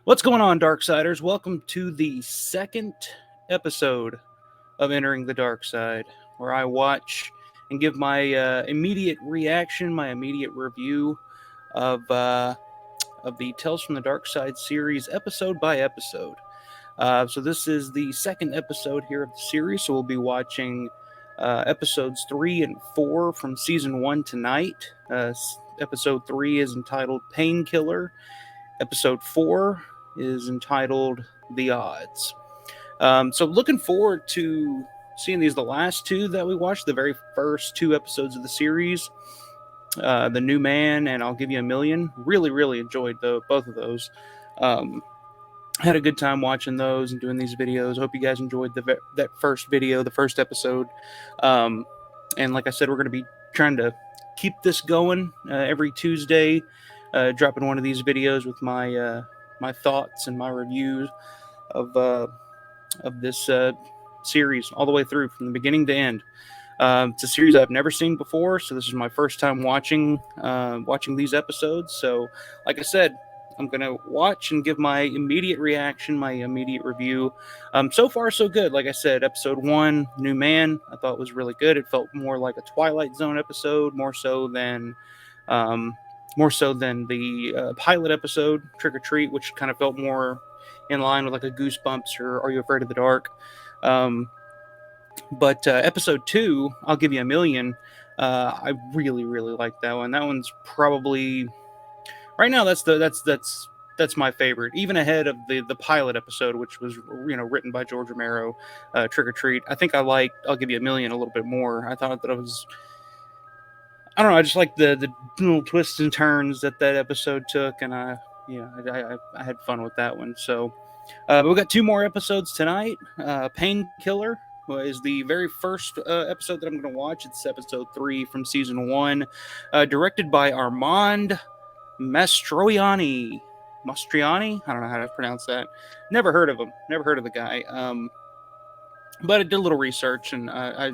What's going on, Darksiders? Welcome to the second episode of Entering the Dark Side, where I watch and give my immediate reaction, my immediate review of the Tales from the Dark Side series, episode by episode. So this is the second episode here of the series, so we'll be watching episodes 3 and 4 from season 1 tonight. Episode 3 is entitled Painkiller. Episode 4 is entitled The Odds. So looking forward to seeing the last two that we watched, the very first two episodes of the series, The New Man and I'll Give You a Million. Really enjoyed both of those. Had a good time watching those and doing these videos. Hope you guys enjoyed that first video, the first episode. And like I said, we're going to be trying to keep this going every Tuesday, dropping one of these videos with my my thoughts and my reviews of this series all the way through from the beginning to end. It's a series I've never seen before, so this is my first time watching these episodes. So, like I said, I'm gonna watch and give my immediate reaction, my immediate review. So far, so good. Like I said, episode 1, New Man, I thought was really good. It felt more like a Twilight Zone episode, more so than the pilot episode, Trick or Treat, which kind of felt more in line with like a Goosebumps or Are You Afraid of the Dark? But episode 2, I'll Give You a Million. I really like that one. That one's probably right now. That's my favorite, even ahead of the pilot episode, which was written by George Romero. Trick or Treat. I think I liked I'll Give You a Million a little bit more. I thought that it was. I don't know. I just like the little twists and turns that episode took, and I had fun with that one. So we've got 2 more episodes tonight. Painkiller is the very first episode that I'm going to watch. It's episode 3 from season 1, directed by Armand Mastroianni. Mastriani? I don't know how to pronounce that. Never heard of him. Never heard of the guy. But I did a little research, and I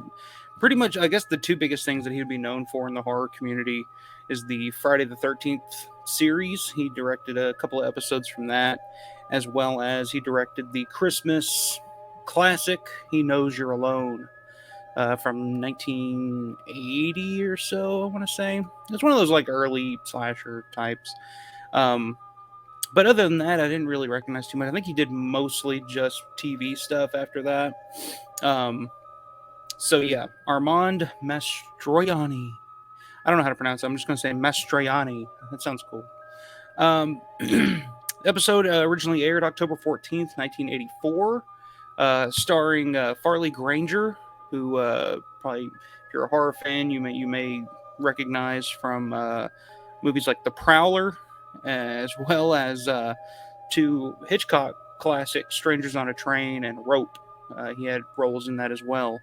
pretty much, I guess the 2 biggest things that he would be known for in the horror community is the Friday the 13th series. He directed a couple of episodes from that, as well as he directed the Christmas classic, He Knows You're Alone, from 1980 or so, I want to say. It's one of those like early slasher types. But other than that, I didn't really recognize too much. I think he did mostly just TV stuff after that. So yeah, Armand Mastroianni. I don't know how to pronounce it. I'm just going to say Mastroianni. That sounds cool. Episode originally aired October 14th, 1984, starring Farley Granger, who probably, if you're a horror fan, you may recognize from movies like The Prowler, as well as 2 Hitchcock classics, Strangers on a Train and Rope. He had roles in that as well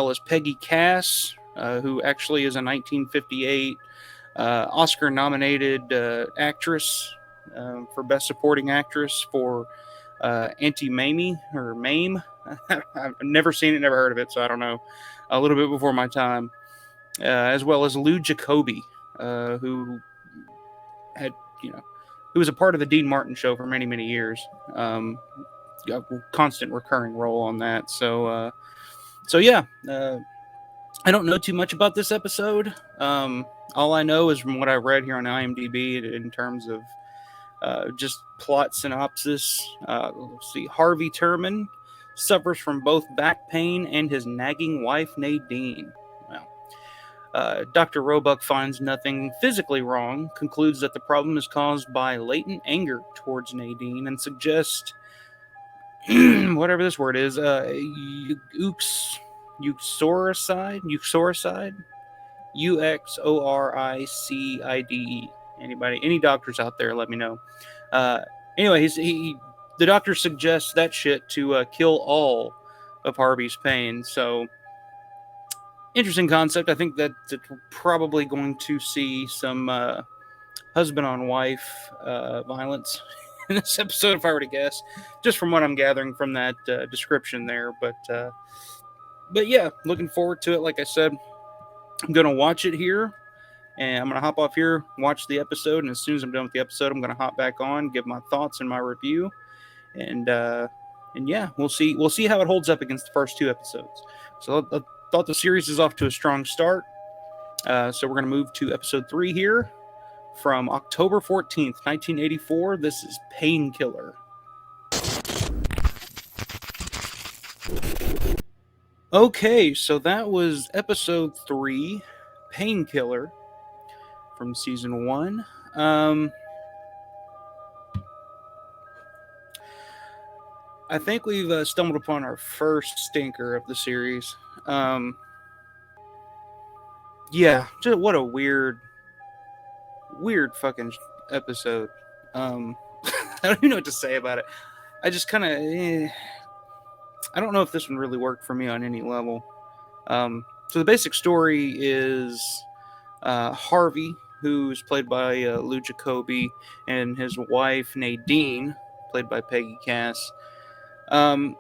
as Peggy Cass, who actually is a 1958 Oscar-nominated actress for Best Supporting Actress for Auntie Mamie, or Mame. I've never seen it, never heard of it, so I don't know. A little bit before my time. As well as Lou Jacoby, who had, who was a part of the Dean Martin show for many years. A constant recurring role on that. So yeah. I don't know too much about this episode. All I know is from what I read here on IMDb in terms of just plot synopsis. Let's see. Harvey Turman suffers from both back pain and his nagging wife, Nadine. Well, Dr. Roebuck finds nothing physically wrong, concludes that the problem is caused by latent anger towards Nadine, and suggests whatever this word is, uxoricide, UXORICIDE. Any doctors out there, let me know. Anyway, the doctor suggests that shit to kill all of Harvey's pain. So, interesting concept. I think that we're probably going to see some husband on wife violence in this episode, if I were to guess, just from what I'm gathering from that description there. But yeah, looking forward to it. Like I said, I'm gonna watch it here, And I'm going to hop off here, watch the episode, and as soon as I'm done with the episode, I'm going to hop back on, give my thoughts and my review, and yeah, we'll see how it holds up against the first 2 episodes. So I thought the series is off to a strong start. So we're going to move to episode 3 here from October 14th, 1984. This is Painkiller. Okay, so that was episode 3, Painkiller, from season 1. I think we've stumbled upon our first stinker of the series. Yeah, just what a weird fucking episode. I don't even know what to say about it. I just kind of, I don't know if this one really worked for me on any level. So the basic story is Harvey, who's played by Lou Jacoby, and his wife Nadine, played by Peggy Cass. So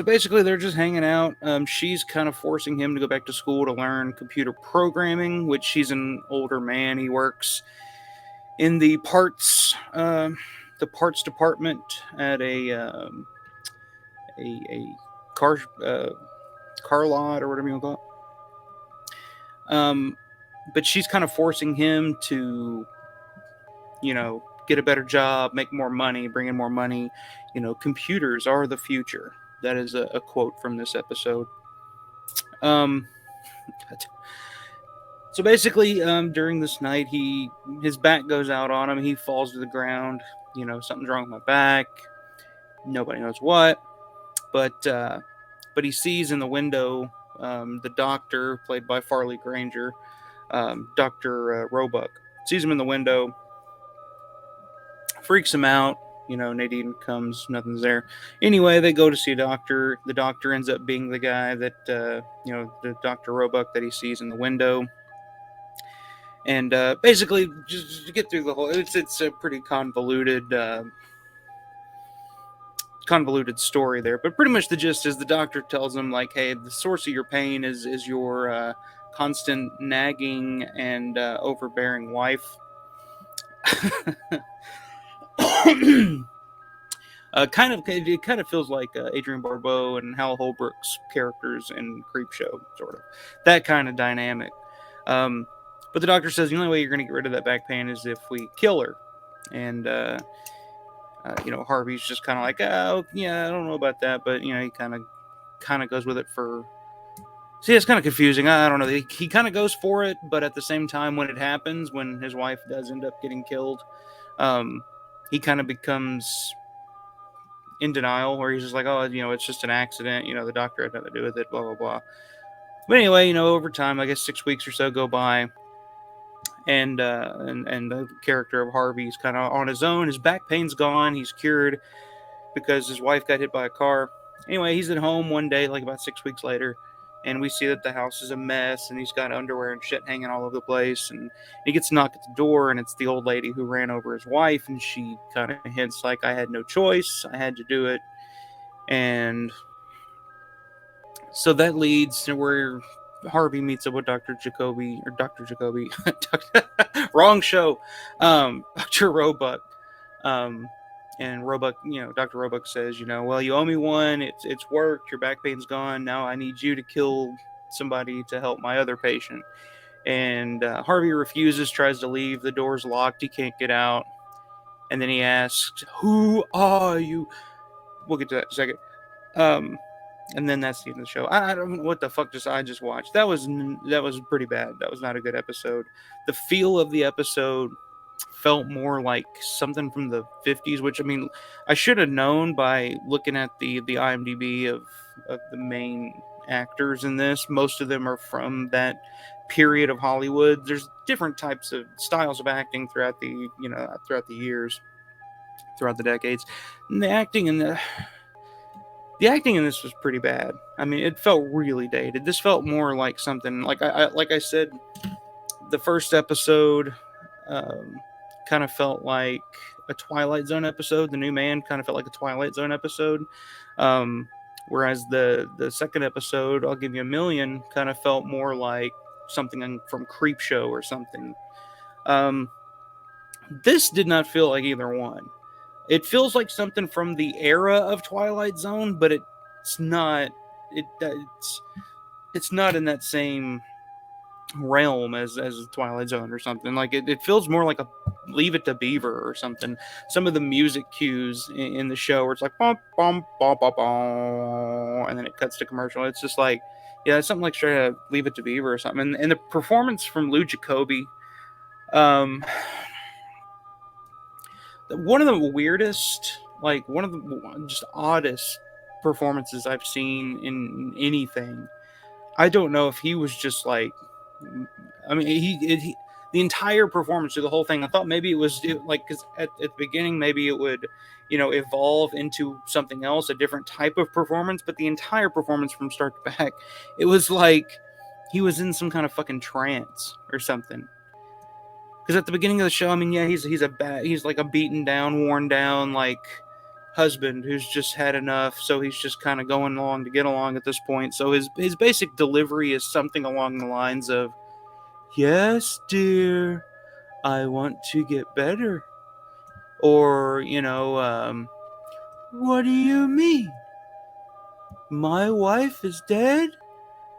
basically, they're just hanging out. She's kind of forcing him to go back to school to learn computer programming, which he's an older man. He works in the parts department at a car lot or whatever you want to call it. But she's kind of forcing him to, get a better job, make more money, bring in more money. Computers are the future. That is a quote from this episode. So basically, during this night, his back goes out on him. He falls to the ground. Something's wrong with my back. Nobody knows what. But he sees in the window the doctor, played by Farley Granger, Dr. Roebuck, sees him in the window, freaks him out. Nadine comes, nothing's there. Anyway, they go to see a doctor. The doctor ends up being the guy that, the Dr. Roebuck that he sees in the window. And basically, just to get through the whole, it's a pretty convoluted story there. But pretty much the gist is the doctor tells him, like, hey, the source of your pain is your constant nagging and overbearing wife. It kind of feels like Adrienne Barbeau and Hal Holbrook's characters in Creepshow, sort of that kind of dynamic. But the doctor says the only way you're going to get rid of that back pain is if we kill her. And Harvey's just kind of like, oh yeah, I don't know about that, but he kind of goes with it for. See, it's kind of confusing. I don't know. He kind of goes for it, but at the same time, when it happens, when his wife does end up getting killed, he kind of becomes in denial, where he's just like, oh, it's just an accident. The doctor had nothing to do with it, blah, blah, blah. But anyway, over time, I guess 6 weeks or so go by, and the character of Harvey's kind of on his own. His back pain's gone. He's cured because his wife got hit by a car. Anyway, he's at home one day, like about 6 weeks later, and we see that the house is a mess, and he's got underwear and shit hanging all over the place, and he gets knocked at the door, and it's the old lady who ran over his wife, and she kind of hints like, I had no choice, I had to do it. And so that leads to where Harvey meets up with Dr. Jacoby, wrong show, Dr. Roebuck. And Roebuck, Dr. Roebuck says, well, you owe me one. It's worked. Your back pain's gone. Now I need you to kill somebody to help my other patient. And Harvey refuses, tries to leave. The door's locked. He can't get out. And then he asks, who are you? We'll get to that in a second. And then that's the end of the show. I don't know what the fuck I just watched. That was pretty bad. That was not a good episode. The feel of the episode felt more like something from the 50s, which, I mean, I should have known by looking at the IMDb of the main actors in this. Most of them are from that period of Hollywood. There's different types of styles of acting throughout the years, throughout the decades. And the acting in this was pretty bad. I mean, it felt really dated. This felt more like something like I said, the first episode kind of felt like a Twilight Zone episode. The New Man kind of felt like a Twilight Zone episode. Whereas the second episode, I'll Give You a Million, kind of felt more like something from Creepshow or something. This did not feel like either one. It feels like something from the era of Twilight Zone, but it's not. It's not in that same realm as Twilight Zone or something. Like it feels more like a Leave It to Beaver or something. Some of the music cues in the show where it's like bum bum bum bum bum, and then it cuts to commercial. It's just like, yeah, it's something like straight out Leave It to Beaver or something. And the performance from Lou Jacoby, one of the weirdest, like one of the just oddest performances I've seen in anything. I don't know if he was just like, I mean, the entire performance through the whole thing. I thought maybe it was like, because at the beginning maybe it would, evolve into something else, a different type of performance. But the entire performance from start to back, it was like he was in some kind of fucking trance or something. Because at the beginning of the show, I mean, yeah, he's like a beaten down, worn down, like husband who's just had enough, so he's just kind of going along to get along at this point. So his basic delivery is something along the lines of, "Yes, dear, I want to get better," or "What do you mean? My wife is dead,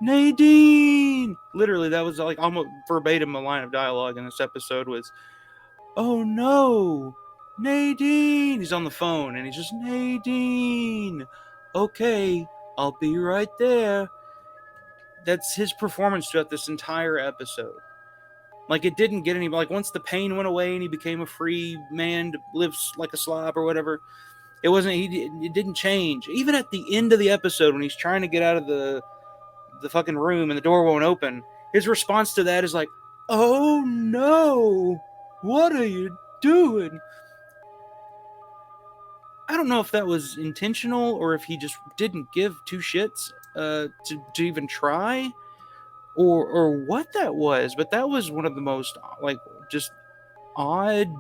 Nadine." Literally, that was like almost verbatim a line of dialogue in this episode was, "Oh no, Nadine." He's on the phone and he's just, "Nadine, okay, I'll be right there." That's his performance throughout this entire episode. Like, it didn't get any, like, once the pain went away and he became a free man to live like a slob or whatever, it didn't change. Even at the end of the episode when he's trying to get out of the fucking room and the door won't open, his response to that is like, "Oh no, what are you doing?" I don't know if that was intentional or if he just didn't give two shits to even try, or what that was. But that was one of the most like just odd,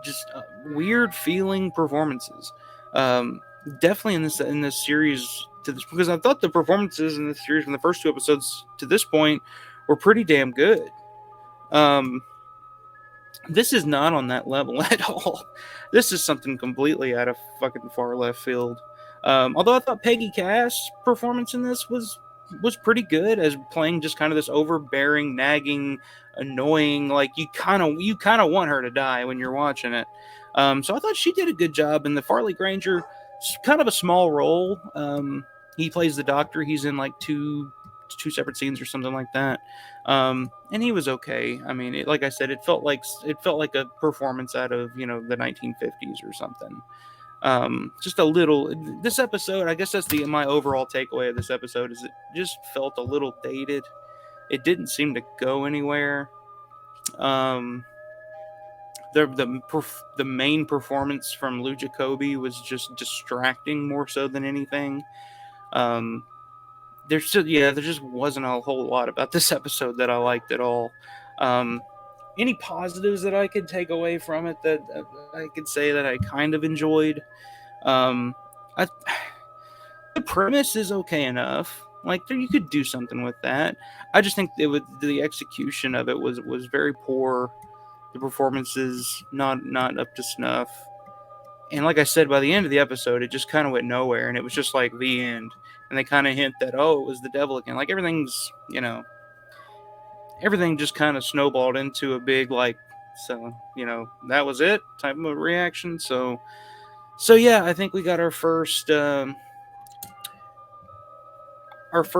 just weird feeling performances. Definitely in this series to this, because I thought the performances in this series from the first two episodes to this point were pretty damn good. This is not on that level at all. This is something completely out of fucking far left field. Although I thought Peggy Cass' performance in this was pretty good as playing just kind of this overbearing, nagging, annoying. Like you kind of want her to die when you're watching it. So I thought she did a good job. And the Farley Granger, kind of a small role. He plays the doctor. He's in like two separate scenes or something like that. And he was okay. I mean, like I said, it felt like a performance out of the 1950s or something. Just a little. This episode, I guess that's my overall takeaway of this episode is it just felt a little dated. It didn't seem to go anywhere. The main performance from Lou Jacoby was just distracting more so than anything. There just wasn't a whole lot about this episode that I liked at all. Any positives that I could take away from it that I could say that I kind of enjoyed? The premise is okay enough. Like you could do something with that. I just think the execution of it was very poor. The performances not up to snuff. And like I said, by the end of the episode, it just kind of went nowhere, and it was just like the end. And they kind of hint that, oh, it was the devil again. Like everything just kind of snowballed into a big like, so that was it type of reaction. So yeah, I think we got our first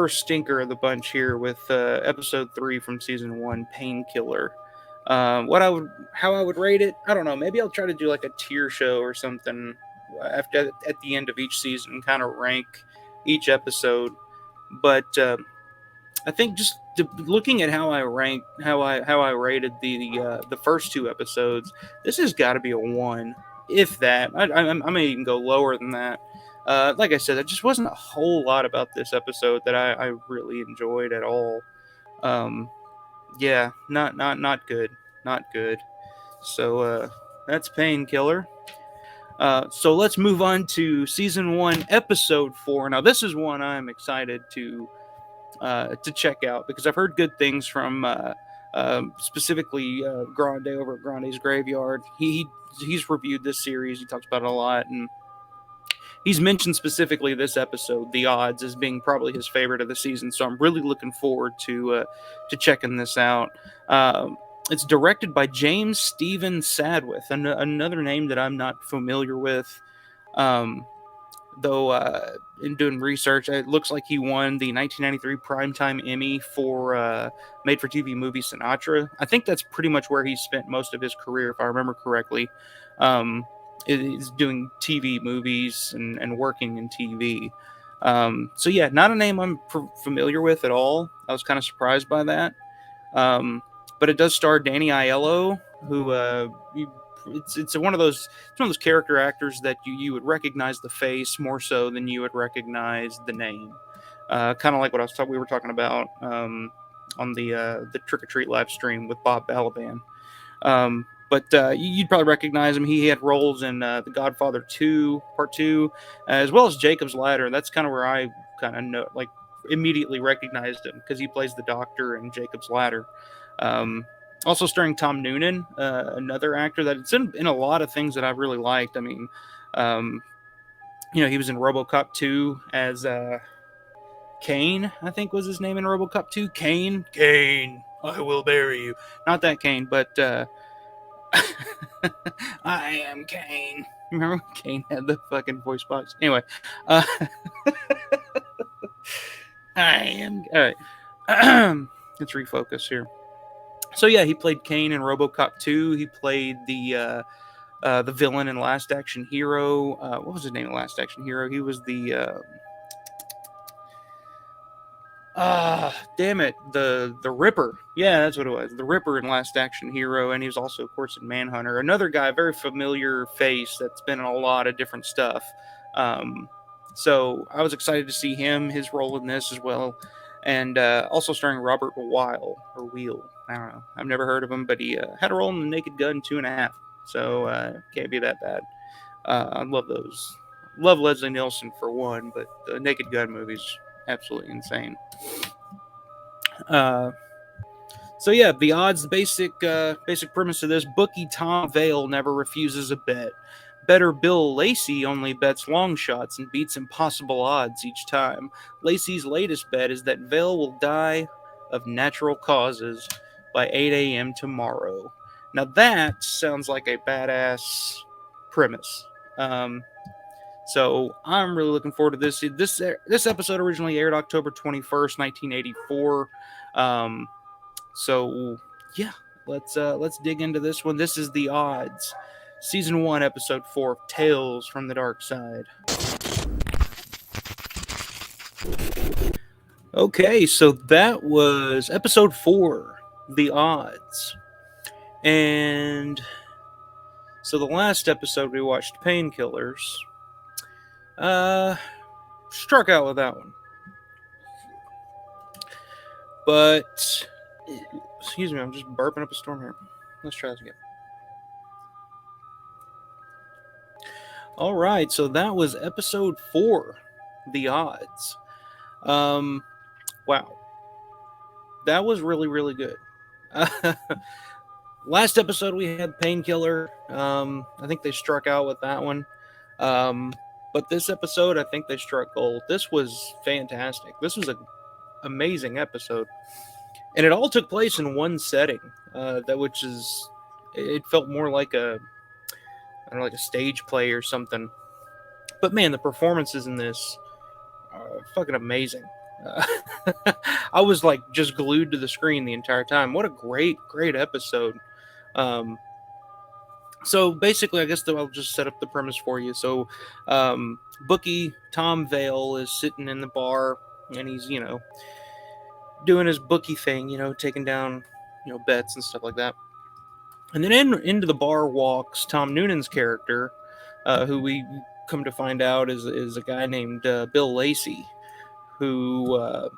stinker of the bunch here with episode 3 from season 1, Painkiller. How I would rate it, I don't know. Maybe I'll try to do like a tier show or something at the end of each season and kind of rank each episode. But I think just looking at how I rated the first 2 episodes, this has got to be a 1, if that. I may even go lower than that. Like I said, there just wasn't a whole lot about this episode that I really enjoyed at all. Yeah, not good. Not good. So that's Painkiller. So let's move on to season 1, episode 4. Now this is one I'm excited to to check out, because I've heard good things from specifically Grande over at Grande's Graveyard. He's reviewed this series. He talks about it a lot, and he's mentioned specifically this episode, The Odds, as being probably his favorite of the season. So I'm really looking forward to checking this out. It's directed by James Stephen Sadwith, another name that I'm not familiar with. Though in doing research, it looks like he won the 1993 Primetime Emmy for made-for-TV movie Sinatra. I think that's pretty much where he spent most of his career, if I remember correctly. Is doing TV movies and working in TV. So yeah, not a name I'm familiar with at all. I was kind of surprised by that. But it does star Danny Aiello, who it's one of those character actors that you would recognize the face more so than you would recognize the name. Kind of like what we were talking about on the Trick or Treat live stream with Bob Balaban. But you'd probably recognize him. He had roles in The Godfather 2, Part 2, as well as Jacob's Ladder. That's kind of where I kind of immediately recognized him, because he plays the doctor in Jacob's Ladder. Also starring Tom Noonan, another actor that's in a lot of things that I've really liked. I mean, he was in RoboCop 2 as Kane, I think was his name in RoboCop 2. Kane, I will bury you. Not that Kane, but I am Kane. Remember when Kane had the fucking voice box? Anyway, I am. All right. Let's refocus here. So yeah, he played Kane in RoboCop 2. He played the villain in Last Action Hero. What was his name in Last Action Hero? He was the damn it, the Ripper. Yeah, that's what it was. The Ripper in Last Action Hero, and he was also, of course, in Manhunter. Another guy, very familiar face that's been in a lot of different stuff. So I was excited to see his role in this as well. And also starring Robert Weil. I don't know. I've never heard of him, but he had a role in The Naked Gun 2.5. So can't be that bad. I love those. Love Leslie Nielsen for one, but the Naked Gun movies, absolutely insane. So yeah, The Odds, the basic premise of this: Bookie Tom Vale never refuses a bet. Bettor Bill Lacey only bets long shots and beats impossible odds each time. Lacey's latest bet is that Vale will die of natural causes by 8 a.m. tomorrow. Now that sounds like a badass premise. So I'm really looking forward to this. This episode originally aired October 21st, 1984. So yeah, let's dig into this one. This is The Odds, Season 1, Episode 4, Tales from the Darkside. Okay, so that was Episode 4, The Odds. And so the last episode we watched, Painkillers, struck out with that one. But, excuse me, I'm just burping up a storm here. Let's try this again. All right, so that was episode 4, The Odds. Wow. That was really, really good. Last episode we had Painkiller. I think they struck out with that one. But this episode, I think they struck gold. This was fantastic. This was an amazing episode. And it all took place in one setting, it felt more like a stage play or something. But man, the performances in this are fucking amazing. I was just glued to the screen the entire time. What a great episode. So basically, I guess I'll just set up the premise for you. So, Bookie Tom Vale is sitting in the bar, and he's doing his bookie thing, taking down bets and stuff like that. And then into the bar walks Tom Noonan's character, who we come to find out is a guy named Bill Lacey, who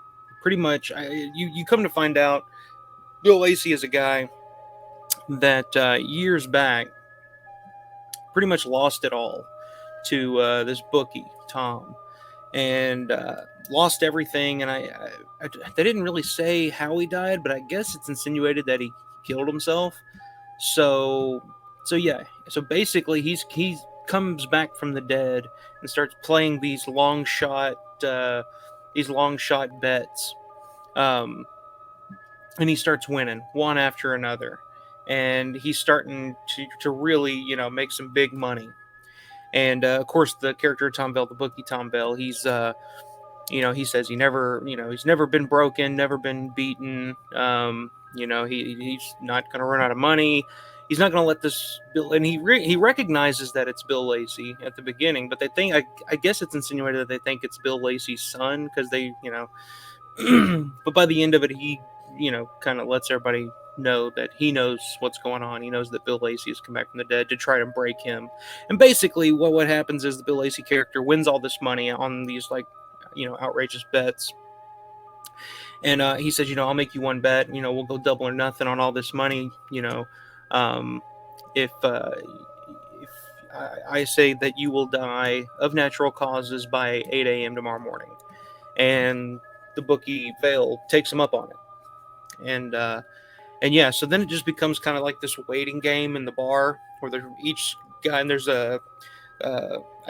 pretty much you come to find out Bill Lacey is a guy that years back pretty much lost it all to this bookie Tom, and lost everything. And they didn't really say how he died, but I guess it's insinuated that he killed himself. So yeah. So basically, he comes back from the dead and starts playing these long shot bets. Um, and he starts winning one after another, and he's starting to really, make some big money. And of course, the character Tom Vale, the Bookie Tom Vale, he's he says he's never been broken, never been beaten. He's not going to run out of money. He's not going to let this Bill, and he recognizes that it's Bill Lacey at the beginning, but they think, I guess it's insinuated that they think it's Bill Lacey's son, because they, but by the end of it, he, kind of lets everybody know that he knows what's going on. He knows that Bill Lacey has come back from the dead to try to break him. And basically, what happens is the Bill Lacey character wins all this money on these, like, outrageous bets. And he says, I'll make you one bet. We'll go double or nothing on all this money. If I say that you will die of natural causes by 8 a.m. tomorrow morning. And the Bookie Vale takes him up on it. And yeah, so then it just becomes kind of like this waiting game in the bar, where there's each guy, and there's I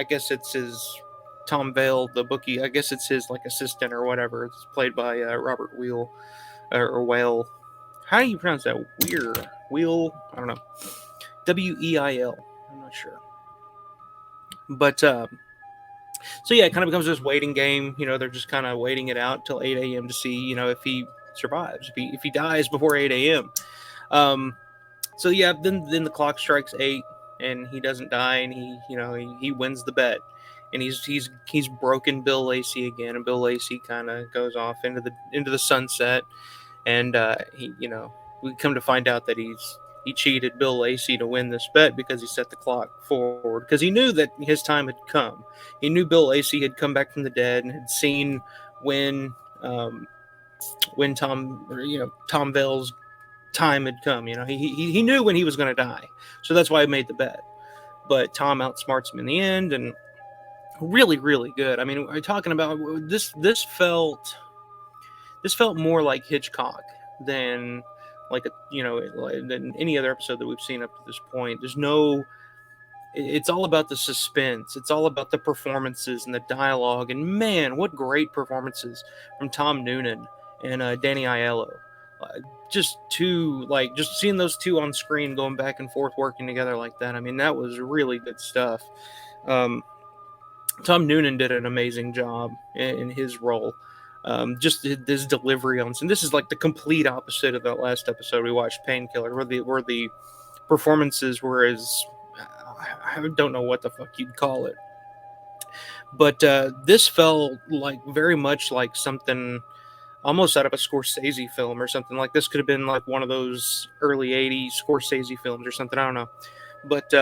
guess it's his, Tom Vale, the Bookie, I guess it's his, like, assistant or whatever. It's played by Robert Wheel, or Whale. How do you pronounce that? Wheel? I don't know. Weil. I'm not sure. But so yeah, it kind of becomes this waiting game. They're just kind of waiting it out till 8 a.m. to see, if he survives, if he dies before 8 a.m. So yeah, then the clock strikes 8, and he doesn't die, and he wins the bet, and he's broken Bill Lacey again, and Bill Lacey kind of goes off into the sunset, and we come to find out that he cheated Bill Lacey to win this bet, because he set the clock forward, because he knew that his time had come. He knew Bill Lacey had come back from the dead and had seen when Tom Vale's time had come. He knew when he was going to die, so that's why he made the bet. But Tom outsmarts him in the end, and really, really good. I mean, we're talking about this. This felt more like Hitchcock than than any other episode that we've seen up to this point. It's all about the suspense. It's all about the performances and the dialogue. And man, what great performances from Tom Noonan and Danny Aiello. Just seeing those two on screen going back and forth working together like that. I mean, that was really good stuff. Tom Noonan did an amazing job in his role. Just his delivery on, and this is like the complete opposite of that last episode we watched, Painkiller, where the performances were as, I don't know what the fuck you'd call it, but this felt like very much like something almost out of a Scorsese film or something. Like, this could have been like one of those early 80s Scorsese films or something. I don't know, but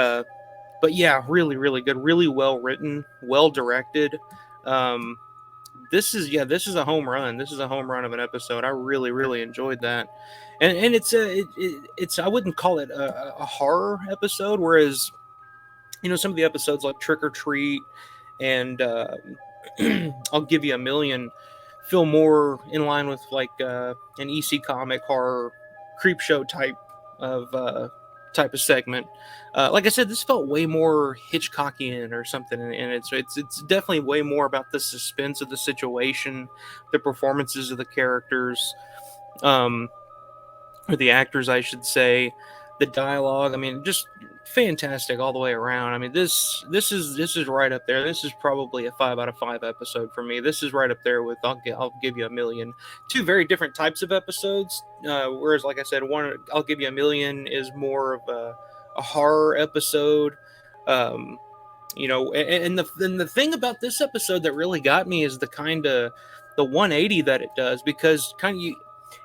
yeah, really, really good, really well written, well directed. This is a home run. This is a home run of an episode. I really, really enjoyed that, and it's I wouldn't call it a horror episode, whereas some of the episodes like Trick or Treat and I'll Give You a Million feel more in line with like an EC comic horror creep show type of segment. Like I said, this felt way more Hitchcockian or something, and it's definitely way more about the suspense of the situation, the performances of the characters, or the actors, I should say, the dialogue. I mean, just fantastic all the way around. I mean, this is right up there. This is probably a 5 out of 5 episode for me. This is right up there with I'll Give You a Million. Two very different types of episodes. Whereas, like I said, one, I'll Give You a Million, is more of a horror episode. And the thing about this episode that really got me is the 180 that it does, because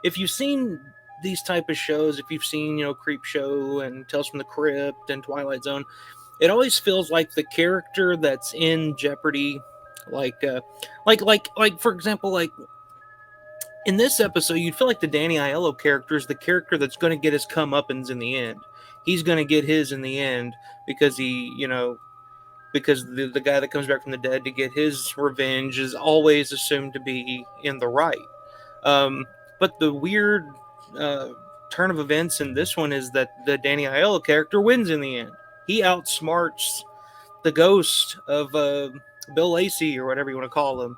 if you've seen these type of shows, if you've seen Creep Show and Tales from the Crypt and Twilight Zone, it always feels like the character that's in jeopardy, like for example, like in this episode, you'd feel like the Danny Aiello character is the character that's going to get his comeuppance in the end. He's going to get his in the end, because he because the guy that comes back from the dead to get his revenge is always assumed to be in the right. But the weird turn of events in this one is that the Danny Aiello character wins in the end. He outsmarts the ghost of Bill Lacey, or whatever you want to call him.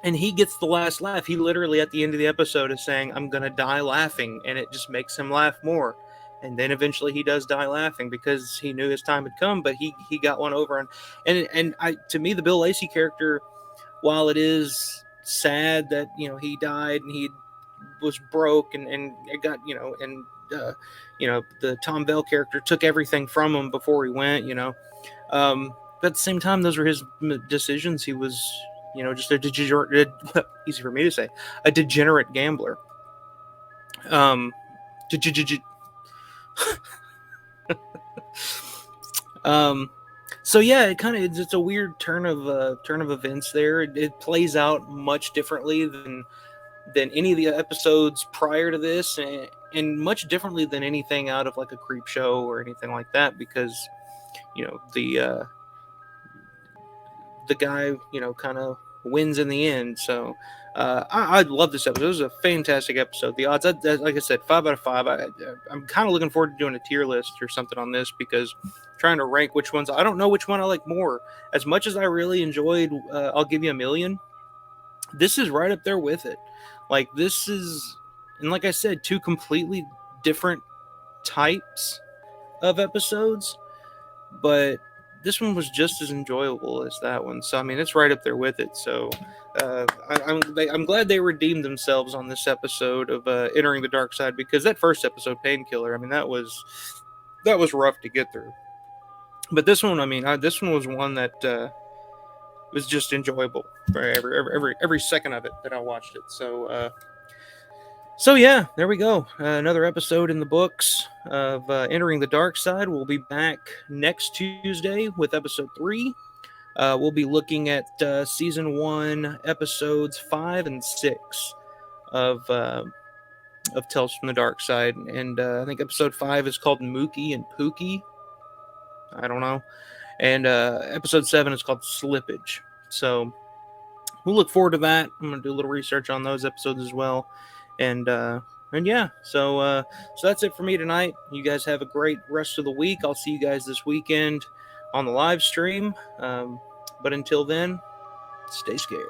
And he gets the last laugh. He literally, at the end of the episode, is saying, "I'm going to die laughing," and it just makes him laugh more. And then eventually he does die laughing because he knew his time had come, but he got one over. And to me, the Bill Lacey character, while it is sad that, he died and he was broke and it got, the Tom Vale character took everything from him before he went, but at the same time, those were his decisions. He was, just a degenerate, easy for me to say, a degenerate gambler. So yeah, it's a weird turn of events there. It plays out much differently than any of the episodes prior to this, and much differently than anything out of like a creep show or anything like that, because the guy kind of wins in the end. So I love this episode. It was a fantastic episode. The odds, like I said, 5 out of 5. I'm kind of looking forward to doing a tier list or something on this, because trying to rank which ones, I don't know which one I like more. As much as I really enjoyed I'll Give You a Million, this is right up there with it. Like, this is, and like I said, 2 completely different types of episodes, but this one was just as enjoyable as that one. So I mean, it's right up there with it. So I'm glad they redeemed themselves on this episode of Entering the Dark Side, because that first episode, Painkiller, I mean, that was rough to get through. But this one, I mean, this one was one that was just enjoyable for every second of it that I watched it. So yeah, there we go. Another episode in the books of Entering the Dark Side. We'll be back next Tuesday with episode 3. We'll be looking at season 1, episodes 5 and 6 of Tales from the Dark Side, and I think episode 5 is called Mookie and Pookie. I don't know. And episode 7 is called Slippage. So we'll look forward to that. I'm going to do a little research on those episodes as well. And yeah, so that's it for me tonight. You guys have a great rest of the week. I'll see you guys this weekend on the live stream. But until then, stay scared.